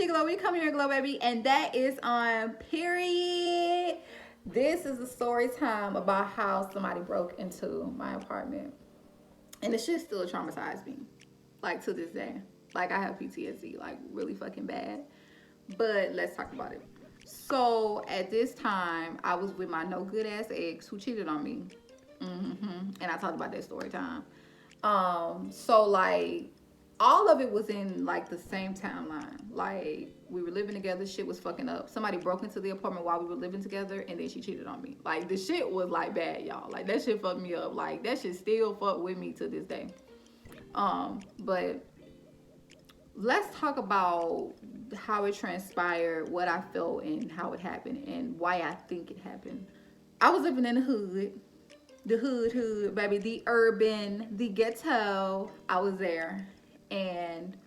Glow. We come here, Glow Baby, and that is on period. This is a story time about how somebody broke into my apartment, and the shit still traumatized me, like to this day. Like I have PTSD, like really fucking bad. But let's talk about it. So at this time, I was with my no good ass ex who cheated on me. And I talked about that story time. So like all of it was in like the same timeline. Like we were living together, shit was fucking up. Somebody broke into the apartment while we were living together, and then she cheated on me. Like the shit was like bad, y'all. Like that shit fucked me up. Like that shit still fuck with me to this day. But let's talk about how it transpired, what I felt, and how it happened, and why I think it happened. I was living in the hood, baby, the urban, the ghetto. I was there, and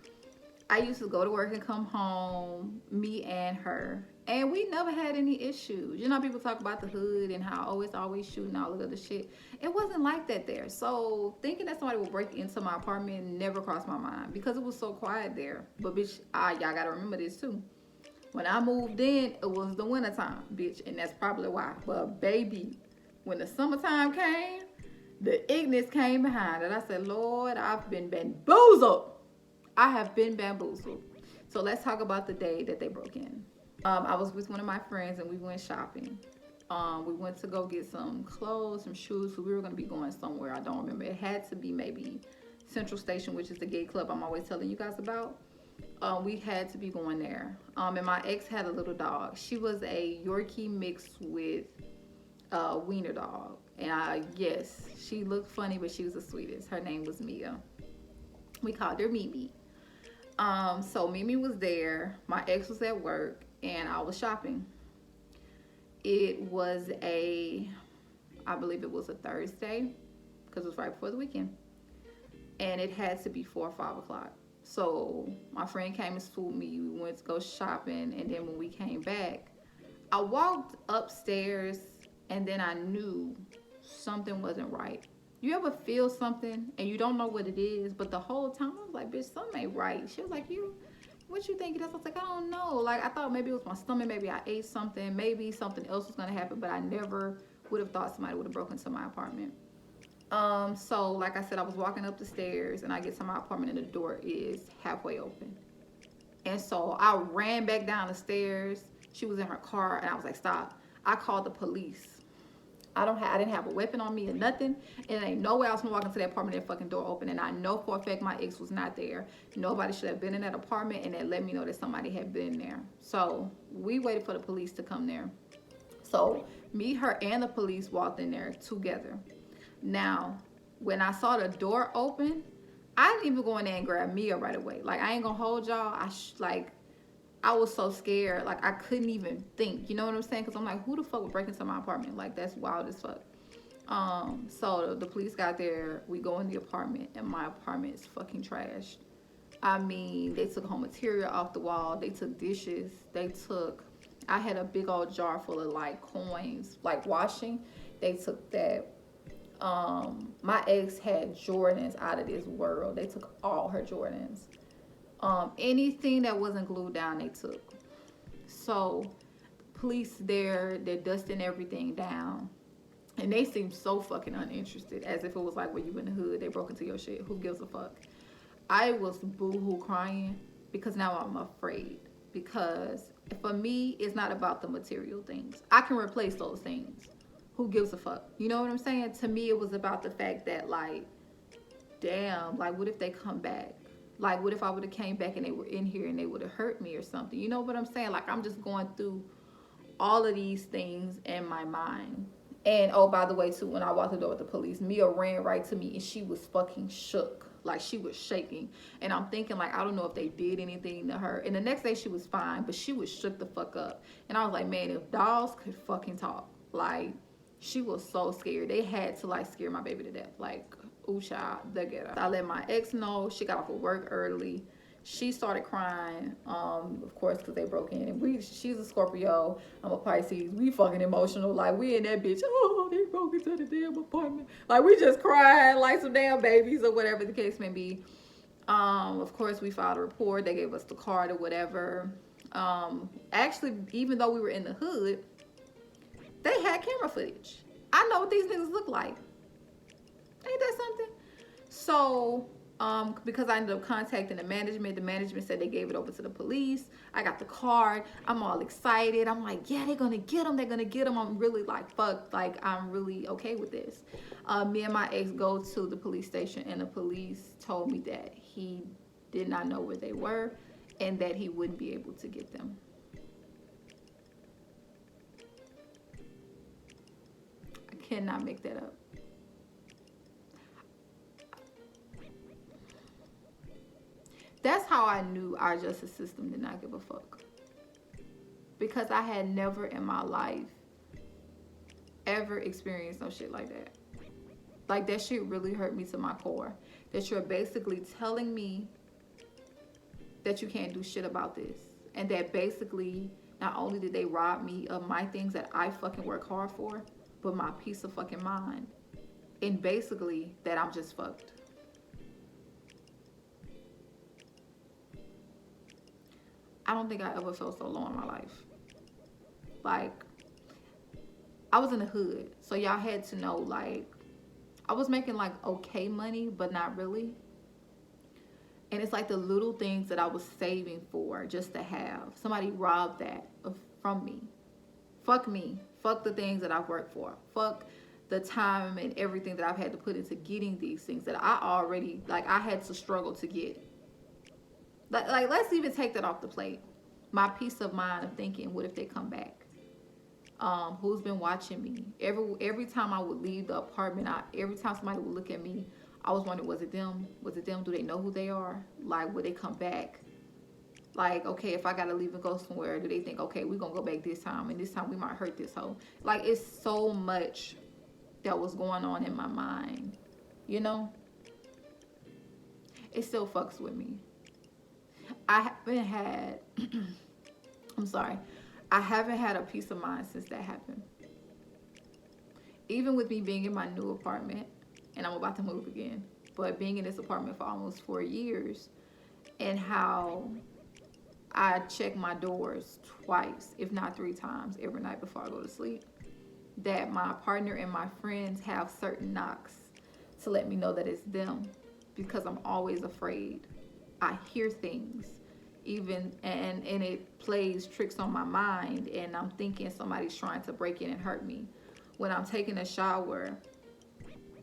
I used to go to work and come home, me and her, and we never had any issues. You know, people talk about the hood and how it's always shooting, all the other shit. It wasn't like that there. So thinking that somebody would break into my apartment never crossed my mind because it was so quiet there. But bitch, y'all gotta remember this too. When I moved in, it was the wintertime, bitch, and that's probably why. But baby, when the summertime came, the ignorance came behind it. I said, Lord, I've been bamboozled. I have been bamboozled. So let's talk about the day that they broke in. I was with one of my friends and we went shopping. We went to go get some clothes, some shoes. So we were going to be going somewhere. I don't remember. It had to be maybe Central Station, which is the gay club I'm always telling you guys about. We had to be going there. And my ex had a little dog. She was a Yorkie mixed with a wiener dog. And yes, she looked funny, but she was the sweetest. Her name was Mia. We called her Mimi. So Mimi was there. My ex was at work, and I was shopping. It was I believe it was a Thursday, because it was right before the weekend. And it had to be 4 or 5 o'clock. So my friend came and schooled me. We went to go shopping, and then when we came back, I walked upstairs, and then I knew something wasn't right. You ever feel something and you don't know what it is, but the whole time I was like, bitch, something ain't right. She was like, what you think it is? I was like, I don't know. Like, I thought maybe it was my stomach. Maybe I ate something. Maybe something else was going to happen, but I never would have thought somebody would have broken into my apartment. So like I said, I was walking up the stairs and I get to my apartment and the door is halfway open. And so I ran back down the stairs. She was in her car and I was like, stop. I called the police. I didn't have a weapon on me or nothing. And ain't no way I was gonna walk into that apartment and that fucking door open. And I know for a fact my ex was not there. Nobody should have been in that apartment, and that let me know that somebody had been there. So we waited for the police to come there. So me, her, and the police walked in there together. Now, when I saw the door open, I didn't even go in there and grab Mia right away. Like, I ain't gonna hold y'all. I was so scared. Like, I couldn't even think. You know what I'm saying? Because I'm like, who the fuck would break into my apartment? Like, that's wild as fuck. So the police got there. We go in the apartment, and my apartment is fucking trashed. I mean, they took home material off the wall. They took dishes. I had a big old jar full of, like, coins, like, washing. They took that. My ex had Jordans out of this world. They took all her Jordans. Anything that wasn't glued down, they took. So, police there, they're dusting everything down. And they seemed so fucking uninterested, as if it was like, when you in the hood, they broke into your shit. Who gives a fuck? I was boo-hoo crying because now I'm afraid. Because for me, it's not about the material things. I can replace those things. Who gives a fuck? You know what I'm saying? To me, it was about the fact that, like, damn, like, what if they come back? Like, what if I would have came back and they were in here and they would have hurt me or something? You know what I'm saying? Like, I'm just going through all of these things in my mind. And, oh, by the way, too, when I walked the door with the police, Mia ran right to me and she was fucking shook. Like, she was shaking. And I'm thinking, like, I don't know if they did anything to her. And the next day she was fine, but she was shook the fuck up. And I was like, man, if dolls could fucking talk. Like, she was so scared. They had to, like, scare my baby to death. Like, ooh, child, the ghetto. I let my ex know. She got off of work early. She started crying, of course, because they broke in. And she's a Scorpio. I'm a Pisces. We fucking emotional. Like, we in that bitch. Oh, they broke into the damn apartment. Like, we just crying like some damn babies or whatever the case may be. Of course, we filed a report. They gave us the card or whatever. Actually, even though we were in the hood, they had camera footage. I know what these niggas look like. Ain't that something? So, because I ended up contacting the management said they gave it over to the police. I got the card. I'm all excited. I'm like, yeah, they're gonna get them. They're gonna get them. I'm really like, fuck, like, I'm really okay with this. Me and my ex go to the police station, and the police told me that he did not know where they were and that he wouldn't be able to get them. I cannot make that up. That's how I knew our justice system did not give a fuck. Because I had never in my life ever experienced no shit like that. Like, that shit really hurt me to my core. That you're basically telling me that you can't do shit about this. And that basically, not only did they rob me of my things that I fucking work hard for, but my peace of fucking mind. And basically, that I'm just fucked. I don't think I ever felt so low in my life. Like, I was in the hood, so y'all had to know, like, I was making like okay money, but not really. And it's like the little things that I was saving for just to have. Somebody robbed that from me. Fuck me. Fuck the things that I've worked for. Fuck the time and everything that I've had to put into getting these things that I already, like, I had to struggle to get. Like, let's even take that off the plate. My peace of mind of thinking, what if they come back? Who's been watching me? Every time I would leave the apartment, every time somebody would look at me, I was wondering, was it them? Was it them? Do they know who they are? Like, would they come back? Like, okay, if I gotta leave and go somewhere, do they think, okay, we're gonna go back this time, and this time we might hurt this hoe? Like, it's so much that was going on in my mind, you know? It still fucks with me. I haven't had, I haven't had a peace of mind since that happened. Even with me being in my new apartment, and I'm about to move again, but being in this apartment for almost 4 years, and how I check my doors twice, if not 3 times, every night before I go to sleep, that my partner and my friends have certain knocks to let me know that it's them, because I'm always afraid. I hear things, even, and it plays tricks on my mind, and I'm thinking somebody's trying to break in and hurt me. When I'm taking a shower,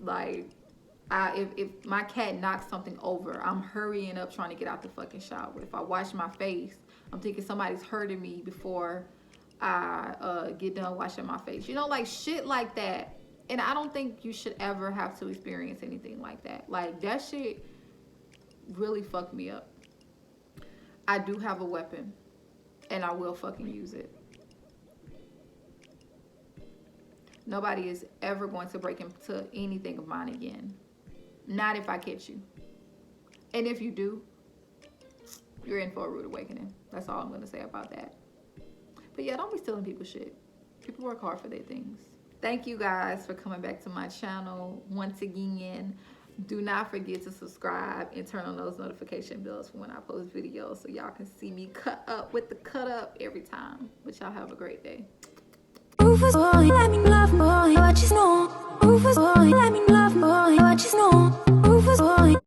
like, if my cat knocks something over, I'm hurrying up trying to get out the fucking shower. If I wash my face, I'm thinking somebody's hurting me before I get done washing my face. You know, like, shit like that. And I don't think you should ever have to experience anything like that. Like, that shit really fucked me up. I do have a weapon, and I will fucking use it. Nobody is ever going to break into anything of mine again. Not if I catch you. And if you do, you're in for a rude awakening. That's all I'm going to say about that. But yeah, don't be stealing people's shit. People work hard for their things. Thank you guys for coming back to my channel once again. Do not forget to subscribe and turn on those notification bells for when I post videos, so y'all can see me cut up with the cut up every time. But y'all have a great day.